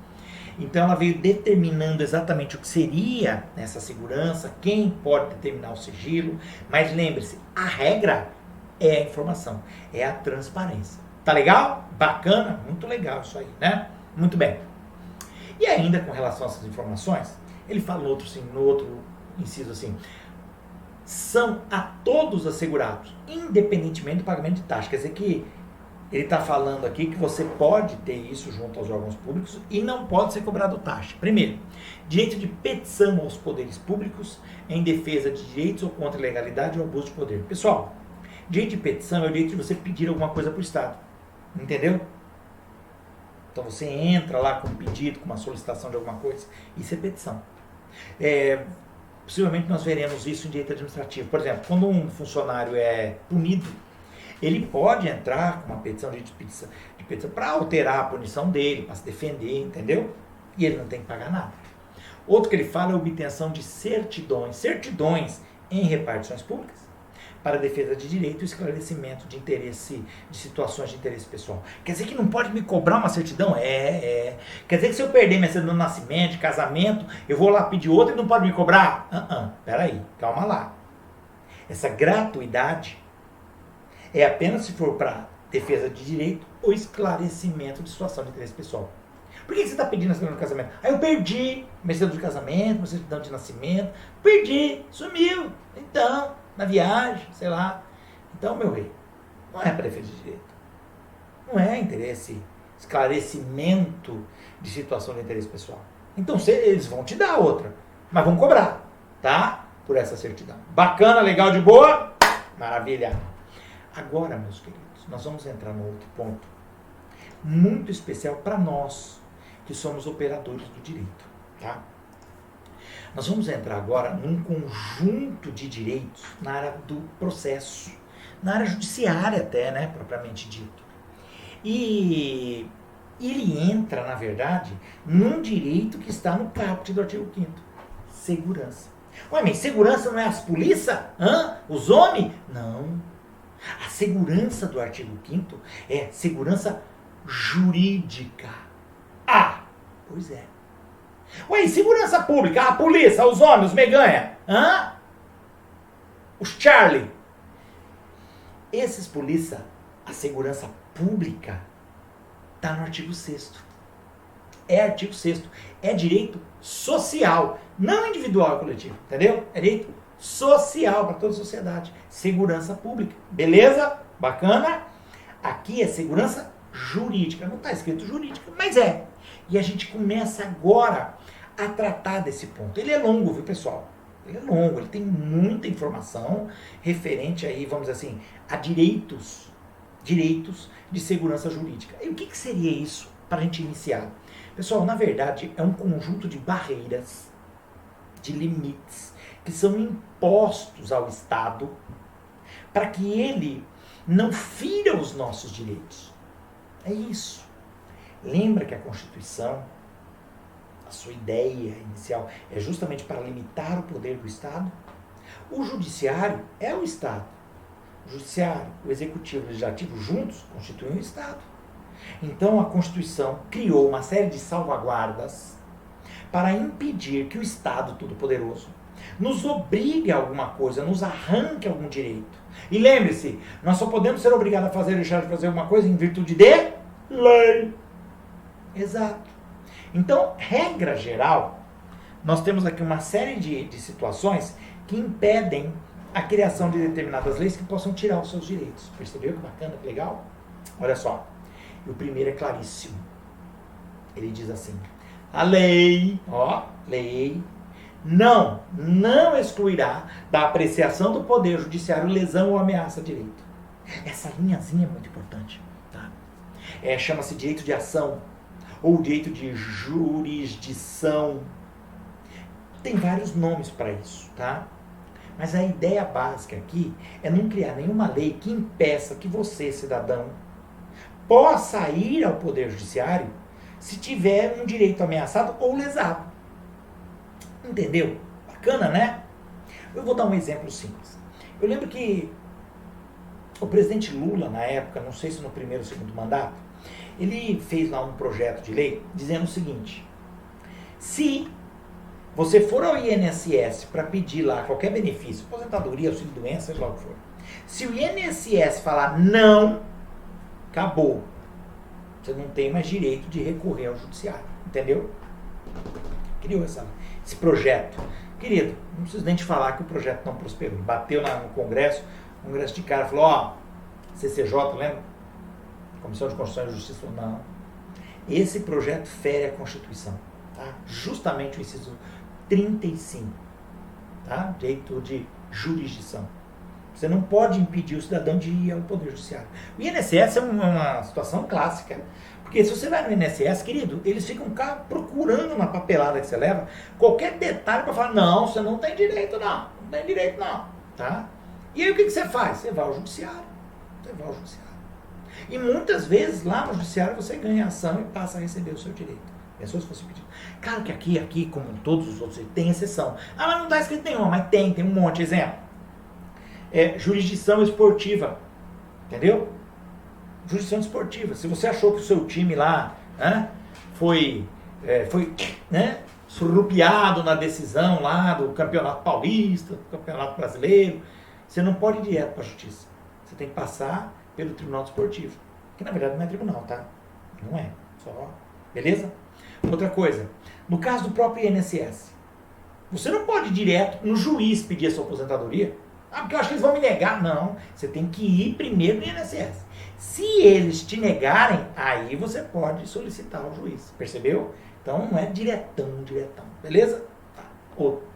Então ela veio determinando exatamente o que seria essa segurança, quem pode determinar o sigilo, mas lembre-se, a regra é a informação, é a transparência. Tá legal? Bacana? Muito legal isso aí, né? Muito bem. E ainda com relação a essas informações, ele fala no outro inciso assim, são a todos assegurados, independentemente do pagamento de taxa. Quer dizer que ele está falando aqui que você pode ter isso junto aos órgãos públicos e não pode ser cobrado taxa. Primeiro, direito de petição aos poderes públicos em defesa de direitos ou contra a ilegalidade ou abuso de poder. Pessoal, direito de petição é o direito de você pedir alguma coisa para o Estado. Entendeu? Então você entra lá com um pedido, com uma solicitação de alguma coisa. Isso é petição. Possivelmente nós veremos isso em direito administrativo. Por exemplo, quando um funcionário é punido, ele pode entrar com uma petição de petição para alterar a punição dele, para se defender, entendeu? E ele não tem que pagar nada. Outro que ele fala é a obtenção de certidões em repartições públicas para a defesa de direito e esclarecimento de interesse, de situações de interesse pessoal. Quer dizer que não pode me cobrar uma certidão? Quer dizer que se eu perder minha certidão de nascimento, de casamento, eu vou lá pedir outra e não pode me cobrar? Peraí, calma lá. Essa gratuidade é apenas se for para defesa de direito ou esclarecimento de situação de interesse pessoal. Por que você está pedindo a certidão de casamento? Eu perdi minha certidão de casamento, minha certidão de nascimento, perdi, sumiu. Então, na viagem, sei lá. Então, meu rei, não é para defesa de direito. Não é interesse, esclarecimento de situação de interesse pessoal. Então, eles vão te dar outra, mas vão cobrar, tá? Por essa certidão. Bacana, legal, de boa? Maravilha. Agora, meus queridos, nós vamos entrar num outro ponto muito especial para nós, que somos operadores do direito, tá? Nós vamos entrar agora num conjunto de direitos na área do processo, na área judiciária até, né, propriamente dito. E ele entra, na verdade, num direito que está no caput do artigo 5º, segurança. Ué, mas segurança não é as polícias? Os homens? Não. A segurança do artigo 5º é segurança jurídica. Ah, pois é. Ué, segurança pública, a polícia, os homens, os meganha, os Charlie. Esses polícia, a segurança pública está no artigo 6º. É artigo 6º. É direito social, não individual e coletivo, entendeu? É direito social para toda a sociedade. Segurança pública. Beleza? Bacana? Aqui é segurança jurídica. Não está escrito jurídica, mas é. E a gente começa agora a tratar desse ponto. Ele é longo, viu, pessoal? Ele é longo, ele tem muita informação referente aí, vamos dizer assim, a direitos de segurança jurídica. E o que seria isso para a gente iniciar? Pessoal, na verdade, é um conjunto de barreiras, de limites, que são impostos ao Estado para que ele não fira os nossos direitos. É isso. Lembra que a Constituição, a sua ideia inicial, é justamente para limitar o poder do Estado? O Judiciário é o Estado. O Judiciário, o Executivo e o Legislativo juntos constituem o Estado. Então a Constituição criou uma série de salvaguardas para impedir que o Estado Todo-Poderoso nos obrigue a alguma coisa, nos arranque algum direito. E lembre-se, nós só podemos ser obrigados a fazer ou deixar de fazer alguma coisa em virtude de lei. Exato. Então, regra geral, nós temos aqui uma série de situações que impedem a criação de determinadas leis que possam tirar os seus direitos. Percebeu que bacana, que legal? Olha só. E o primeiro é claríssimo. Ele diz assim: a lei, não excluirá da apreciação do Poder Judiciário lesão ou ameaça a direito. Essa linhazinha é muito importante. Tá? Chama-se direito de ação ou direito de jurisdição. Tem vários nomes para isso, tá? Mas a ideia básica aqui é não criar nenhuma lei que impeça que você, cidadão, possa ir ao Poder Judiciário se tiver um direito ameaçado ou lesado. Entendeu? Bacana, né? Eu vou dar um exemplo simples. Eu lembro que o presidente Lula, na época, não sei se no primeiro ou segundo mandato, ele fez lá um projeto de lei dizendo o seguinte: se você for ao INSS para pedir lá qualquer benefício, aposentadoria, auxílio-doença, seja lá o que for, se o INSS falar não, acabou. Você não tem mais direito de recorrer ao judiciário. Entendeu? Criou esse projeto. Querido, não preciso nem te falar que o projeto não prosperou. Bateu no Congresso, o Congresso de cara falou, CCJ, lembra? Comissão de Constituição e Justiça falou, não. Esse projeto fere a Constituição. Tá? Justamente o inciso 35. Tá? Direito de jurisdição. Você não pode impedir o cidadão de ir ao Poder Judiciário. O INSS é uma situação clássica. Porque se você vai no INSS, querido, eles ficam procurando na papelada que você leva qualquer detalhe para falar, não, você não tem direito não. Não tem direito não. Tá? E aí o que você faz? Você vai ao Judiciário. E muitas vezes lá no Judiciário você ganha ação e passa a receber o seu direito. Pensou se fosse pedido? Claro que aqui, como em todos os outros, tem exceção. Mas não está escrito nenhuma, mas tem um monte. Exemplo. Jurisdição esportiva. Entendeu? Jurisdição esportiva. Se você achou que o seu time lá foi surrupiado na decisão lá do Campeonato Paulista, do Campeonato Brasileiro, você não pode ir direto para a justiça. Você tem que passar pelo Tribunal Esportivo. Que na verdade não é tribunal, tá? Não é. Só. Beleza? Outra coisa. No caso do próprio INSS, você não pode ir direto no juiz pedir a sua aposentadoria. Porque eu acho que eles vão me negar. Não. Você tem que ir primeiro no INSS. Se eles te negarem, aí você pode solicitar ao juiz. Percebeu? Então não é diretão. Beleza? Tá. Outro.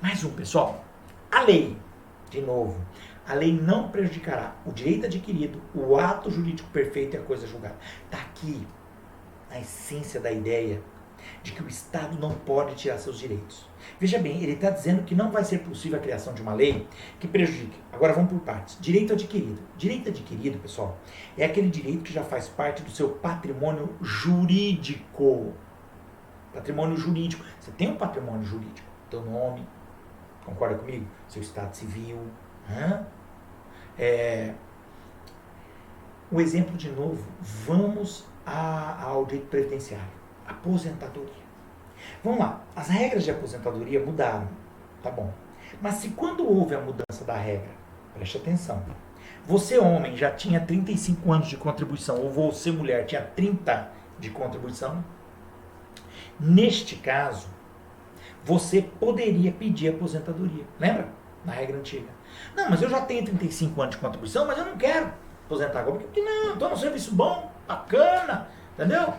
Mais um, pessoal. A lei, de novo, a lei não prejudicará o direito adquirido, o ato jurídico perfeito e a coisa julgada. Está aqui a essência da ideia de que o Estado não pode tirar seus direitos. Veja bem, ele está dizendo que não vai ser possível a criação de uma lei que prejudique. Agora vamos por partes. Direito adquirido. Direito adquirido, pessoal, é aquele direito que já faz parte do seu patrimônio jurídico. Patrimônio jurídico. Você tem um patrimônio jurídico. Teu nome, concorda comigo? Seu estado civil. O exemplo de novo, vamos ao direito previdenciário, aposentadoria. Vamos lá, as regras de aposentadoria mudaram, tá bom. Mas se quando houve a mudança da regra, preste atenção, você homem já tinha 35 anos de contribuição, ou você mulher tinha 30 de contribuição, neste caso, você poderia pedir aposentadoria. Lembra? Na regra antiga. Não, mas eu já tenho 35 anos de contribuição, mas eu não quero aposentar agora. Porque não, estou num serviço bom, bacana, entendeu?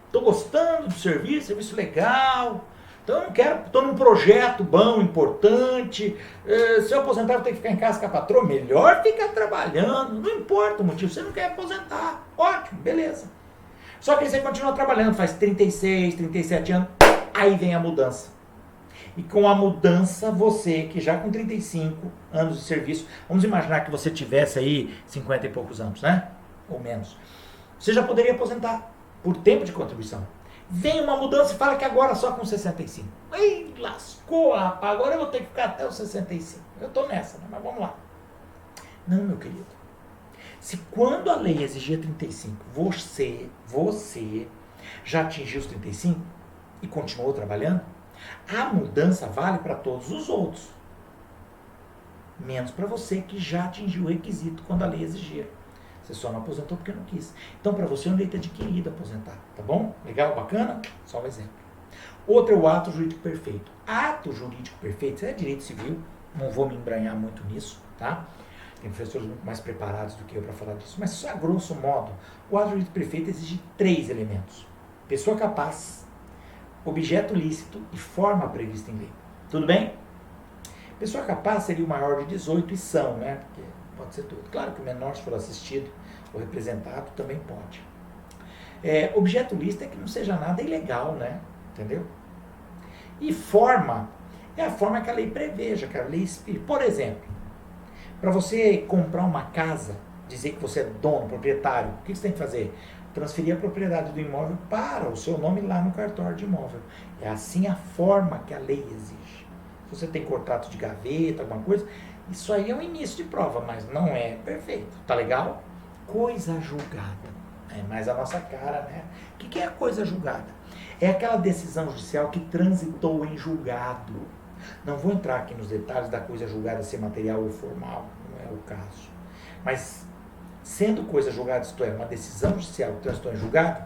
Estou gostando do serviço legal. Então eu não quero, estou num projeto bom, importante. Se eu aposentar, eu vou ter que ficar em casa com a patroa. Melhor ficar trabalhando. Não importa o motivo, você não quer aposentar. Ótimo, beleza. Só que aí você continua trabalhando, faz 36, 37 anos. Aí vem a mudança. E com a mudança, você que já com 35 anos de serviço, vamos imaginar que você tivesse aí 50 e poucos anos, né? Ou menos. Você já poderia aposentar por tempo de contribuição. Vem uma mudança e fala que agora só com 65. Ei, lascou, rapaz, agora eu vou ter que ficar até os 65. Eu tô nessa, né? Mas vamos lá. Não, meu querido. Se quando a lei exigia 35, você já atingiu os 35 e continuou trabalhando, a mudança vale para todos os outros. Menos para você que já atingiu o requisito quando a lei exigia. Você só não aposentou porque não quis. Então, para você é um direito adquirido aposentar. Tá bom? Legal? Bacana? Só um exemplo. Outro é o ato jurídico perfeito. Ato jurídico perfeito, isso é direito civil. Não vou me embranhar muito nisso, tá? Tem professores muito mais preparados do que eu para falar disso. Mas, só a grosso modo, o ato jurídico perfeito exige 3 elementos. Pessoa capaz, objeto lícito e forma prevista em lei. Tudo bem? Pessoa capaz seria o maior de 18 e são, né? Porque pode ser tudo. Claro que o menor, se for assistido ou representado, também pode. Objeto lícito é que não seja nada ilegal, né? Entendeu? E forma é a forma que a lei preveja, que a lei explica. Por exemplo, para você comprar uma casa, dizer que você é dono, proprietário, o que você tem que fazer? Transferir a propriedade do imóvel para o seu nome lá no cartório de imóvel. É assim a forma que a lei exige. Se você tem contrato de gaveta, alguma coisa, isso aí é um início de prova, mas não é perfeito. Tá legal? Coisa julgada. É mais a nossa cara, né? O que é a coisa julgada? É aquela decisão judicial que transitou em julgado. Não vou entrar aqui nos detalhes da coisa julgada ser material ou formal, não é o caso. Mas, sendo coisa julgada, isto é, uma decisão judicial que transitou em julgado,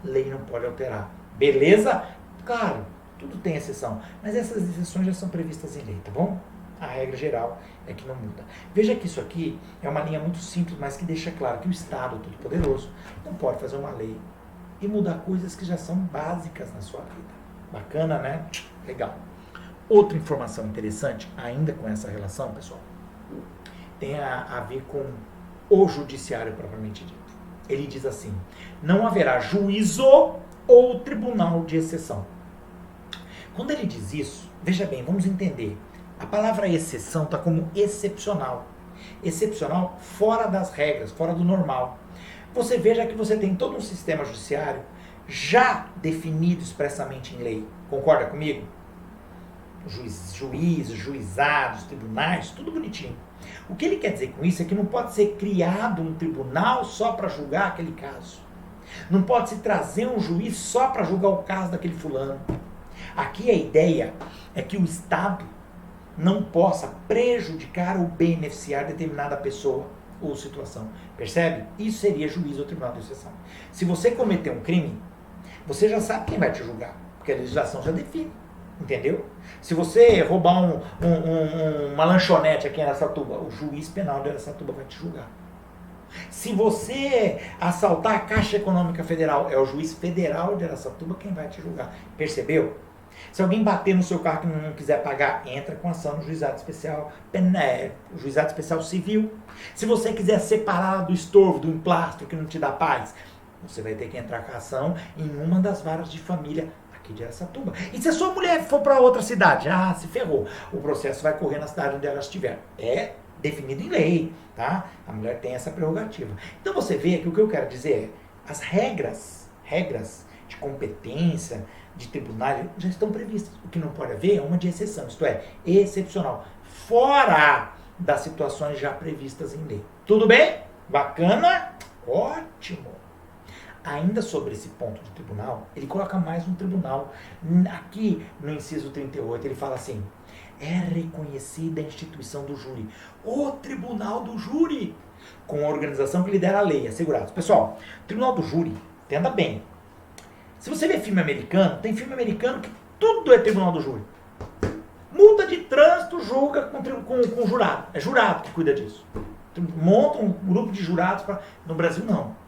lei não pode alterar. Beleza? Claro, tudo tem exceção, mas essas exceções já são previstas em lei, tá bom? A regra geral é que não muda. Veja que isso aqui é uma linha muito simples, mas que deixa claro que o Estado Todo-Poderoso não pode fazer uma lei e mudar coisas que já são básicas na sua vida. Bacana, né? Legal. Outra informação interessante, ainda com essa relação, pessoal, tem a ver com o judiciário propriamente dito. Ele diz assim: não haverá juízo ou tribunal de exceção. Quando ele diz isso, veja bem, vamos entender. A palavra exceção está como excepcional. Excepcional fora das regras, fora do normal. Você veja que você tem todo um sistema judiciário já definido expressamente em lei. Concorda comigo? Juízes, juizados, tribunais, tudo bonitinho. O que ele quer dizer com isso é que não pode ser criado um tribunal só para julgar aquele caso. Não pode se trazer um juiz só para julgar o caso daquele fulano. Aqui a ideia é que o Estado não possa prejudicar ou beneficiar determinada pessoa ou situação. Percebe? Isso seria juízo ou tribunal de exceção. Se você cometer um crime, você já sabe quem vai te julgar, porque a legislação já define. Entendeu? Se você roubar uma lanchonete aqui em Araçatuba, o juiz penal de Araçatuba vai te julgar. Se você assaltar a Caixa Econômica Federal, é o juiz federal de Araçatuba quem vai te julgar. Percebeu? Se alguém bater no seu carro que não quiser pagar, entra com ação no juizado especial, juizado especial civil. Se você quiser separar do estorvo, do emplastro que não te dá paz, você vai ter que entrar com ação em uma das varas de família aqui de Araçatuba. E se a sua mulher for para outra cidade? Ah, se ferrou. O processo vai correr na cidade onde ela estiver. É definido em lei, tá? A mulher tem essa prerrogativa. Então você vê que o que eu quero dizer é, as regras de competência, de tribunal, já estão previstas. O que não pode haver é uma de exceção, isto é, excepcional, fora das situações já previstas em lei. Tudo bem? Bacana? Ótimo. Ainda sobre esse ponto do tribunal, ele coloca mais um tribunal. Aqui no inciso 38, ele fala assim: é reconhecida a instituição do júri, o tribunal do júri, com a organização que lidera a lei, assegurados. Pessoal, o tribunal do júri, entenda bem. Se você vê filme americano, tem filme americano que tudo é tribunal do júri. Multa de trânsito julga com jurado. É jurado que cuida disso. Monta um grupo de jurados para. No Brasil, não.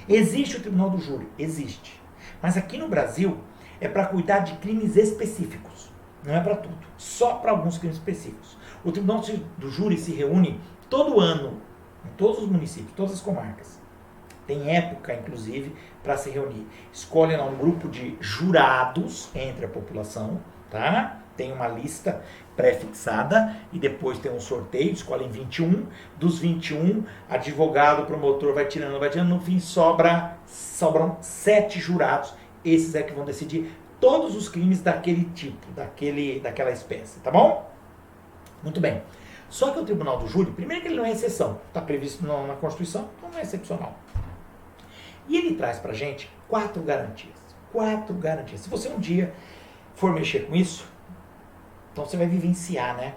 Existe o tribunal do júri? Existe. Mas aqui no Brasil é para cuidar de crimes específicos. Não é para tudo. Só para alguns crimes específicos. O tribunal do júri se reúne todo ano, em todos os municípios, todas as comarcas. Tem época, inclusive, para se reunir. Escolhem lá um grupo de jurados entre a população, tá? Tem uma lista pré-fixada e depois tem um sorteio, escolhem 21. Dos 21, advogado, promotor vai tirando. No fim sobram 7 jurados. Esses é que vão decidir todos os crimes daquele tipo, daquela espécie, tá bom? Muito bem. Só que o tribunal do júri, primeiro que ele não é exceção, está previsto na Constituição, então não é excepcional. E ele traz pra gente 4 garantias. 4 garantias. Se você um dia for mexer com isso, então você vai vivenciar, né?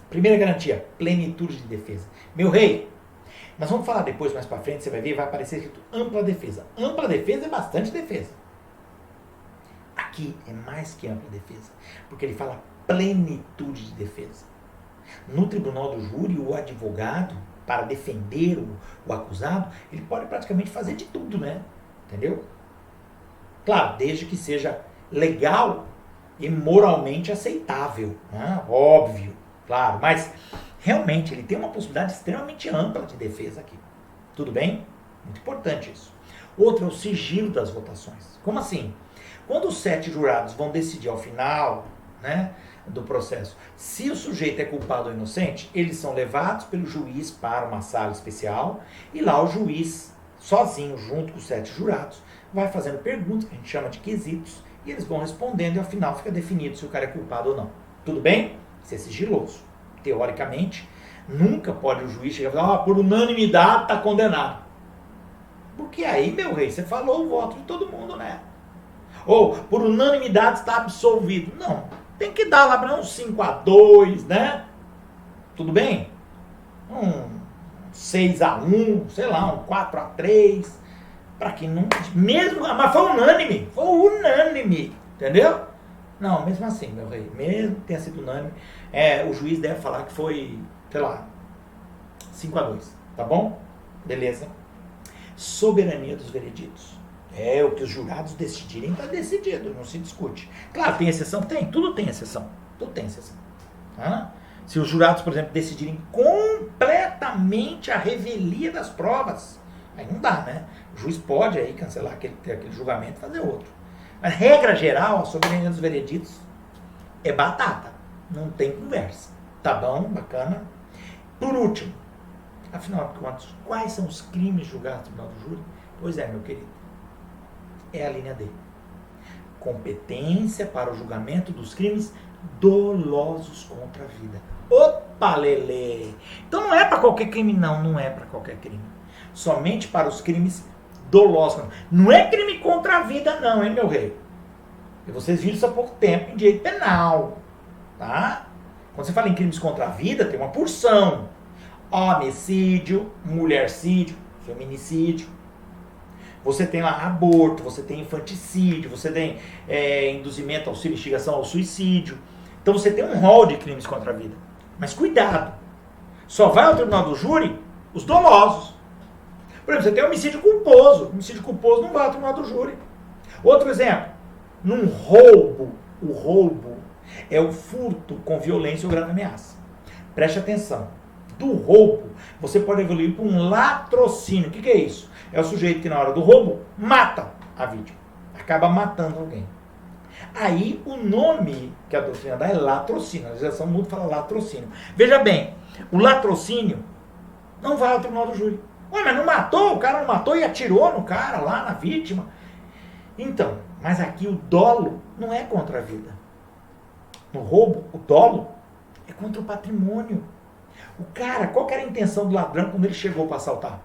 Primeira garantia, plenitude de defesa. Meu rei, nós vamos falar depois, mais pra frente, você vai ver, vai aparecer escrito ampla defesa. Ampla defesa é bastante defesa. Aqui é mais que ampla defesa, porque ele fala plenitude de defesa. No tribunal do júri, o advogado, para defender o acusado, ele pode praticamente fazer de tudo, né? Entendeu? Claro, desde que seja legal e moralmente aceitável, né? Óbvio, claro, mas realmente ele tem uma possibilidade extremamente ampla de defesa aqui. Tudo bem? Muito importante isso. Outro é o sigilo das votações. Como assim? Quando os 7 jurados vão decidir ao final, né, do processo, se o sujeito é culpado ou inocente, eles são levados pelo juiz para uma sala especial e lá o juiz, sozinho, junto com os 7 jurados, vai fazendo perguntas, que a gente chama de quesitos, e eles vão respondendo e ao final fica definido se o cara é culpado ou não. Tudo bem? Isso é sigiloso. Teoricamente, nunca pode o juiz chegar e falar, por unanimidade está condenado. Porque aí, meu rei, você falou o voto de todo mundo, né? Ou, por unanimidade está absolvido. Não. Tem que dar lá para uns 5-2, né? Tudo bem? 6-1, sei lá, 4-3. Para que não... Mesmo, mas foi unânime. Foi unânime. Entendeu? Não, mesmo assim, meu rei. Mesmo que tenha sido unânime, o juiz deve falar que foi, sei lá, 5-2. Tá bom? Beleza. Soberania dos vereditos. É, o que os jurados decidirem está decidido, não se discute. Claro, tem exceção? Tem, tudo tem exceção. Tudo tem exceção. Se os jurados, por exemplo, decidirem completamente a revelia das provas, aí não dá, né? O juiz pode aí cancelar aquele julgamento e fazer outro. Mas, regra geral, a soberania dos vereditos é batata. Não tem conversa. Tá bom? Bacana. Por último, afinal de contas, quais são os crimes julgados no tribunal do júri? Pois é, meu querido. É a linha D. Competência para o julgamento dos crimes dolosos contra a vida. Opa, lelê! Então não é para qualquer crime, não é para qualquer crime. Somente para os crimes dolosos. Não é crime contra a vida, não, hein, meu rei? E vocês viram isso há pouco tempo em direito penal, tá? Quando você fala em crimes contra a vida, tem uma porção. Homicídio, mulhercídio, feminicídio. Você tem lá aborto, você tem infanticídio, você tem induzimento, auxílio, instigação ao suicídio. Então você tem um rol de crimes contra a vida. Mas cuidado, só vai ao tribunal do júri os dolosos. Por exemplo, você tem homicídio culposo. Homicídio culposo não vai ao tribunal do júri. Outro exemplo, num roubo, o roubo é o furto com violência ou grave ameaça. Preste atenção. Do roubo, você pode evoluir para um latrocínio. O que é isso? É o sujeito que na hora do roubo mata a vítima. Acaba matando alguém. Aí o nome que a doutrina dá é latrocínio. A legislação muda e fala latrocínio. Veja bem, o latrocínio não vai ao tribunal do júri. Ué, mas não matou? O cara não matou e atirou no cara lá, na vítima. Então, mas aqui o dolo não é contra a vida. No roubo, o dolo é contra o patrimônio. O cara, qual que era a intenção do ladrão quando ele chegou para assaltar?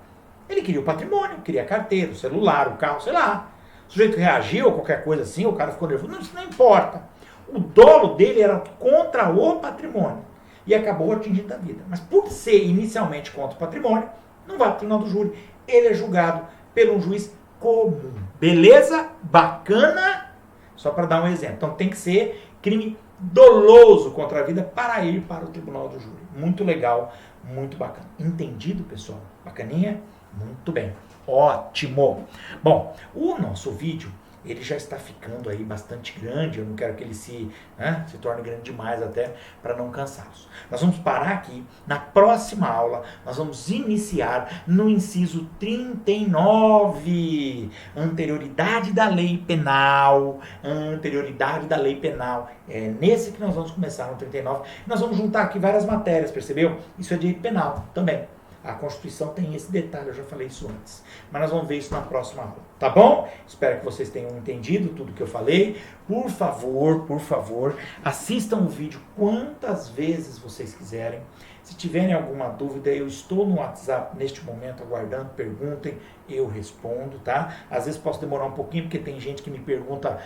Ele queria o patrimônio, queria a carteira, o celular, o carro, sei lá. O sujeito reagiu ou qualquer coisa assim, o cara ficou nervoso, não, isso não importa. O dolo dele era contra o patrimônio e acabou atingindo a vida. Mas por ser inicialmente contra o patrimônio, não vai para o tribunal do júri. Ele é julgado por um juiz comum. Beleza? Bacana? Só para dar um exemplo. Então tem que ser crime doloso contra a vida para ir para o tribunal do júri. Muito legal, muito bacana. Entendido, pessoal? Bacaninha? Muito bem. Ótimo. Bom, o nosso vídeo, ele já está ficando aí bastante grande. Eu não quero que ele se torne grande demais até para não cansá-los. Nós vamos parar aqui. Na próxima aula, nós vamos iniciar no inciso 39. Anterioridade da lei penal. Anterioridade da lei penal. É nesse que nós vamos começar, no 39. Nós vamos juntar aqui várias matérias, percebeu? Isso é direito penal também. A Constituição tem esse detalhe, eu já falei isso antes. Mas nós vamos ver isso na próxima aula, tá bom? Espero que vocês tenham entendido tudo que eu falei. Por favor, assistam o vídeo quantas vezes vocês quiserem. Se tiverem alguma dúvida, eu estou no WhatsApp neste momento aguardando, perguntem, eu respondo, tá? Às vezes posso demorar um pouquinho, porque tem gente que me pergunta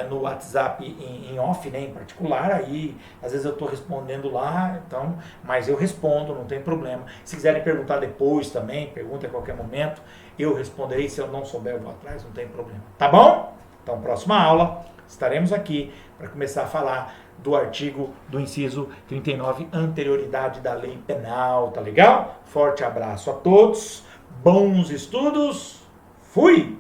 no WhatsApp em off, né, em particular, aí às vezes eu estou respondendo lá, então, mas eu respondo, não tem problema. Se quiserem perguntar depois também, perguntem a qualquer momento, eu responderei. Se eu não souber, eu vou atrás, não tem problema. Tá bom? Então, próxima aula, estaremos aqui para começar a falar do artigo do inciso 39, anterioridade da lei penal, tá legal? Forte abraço a todos, bons estudos, fui!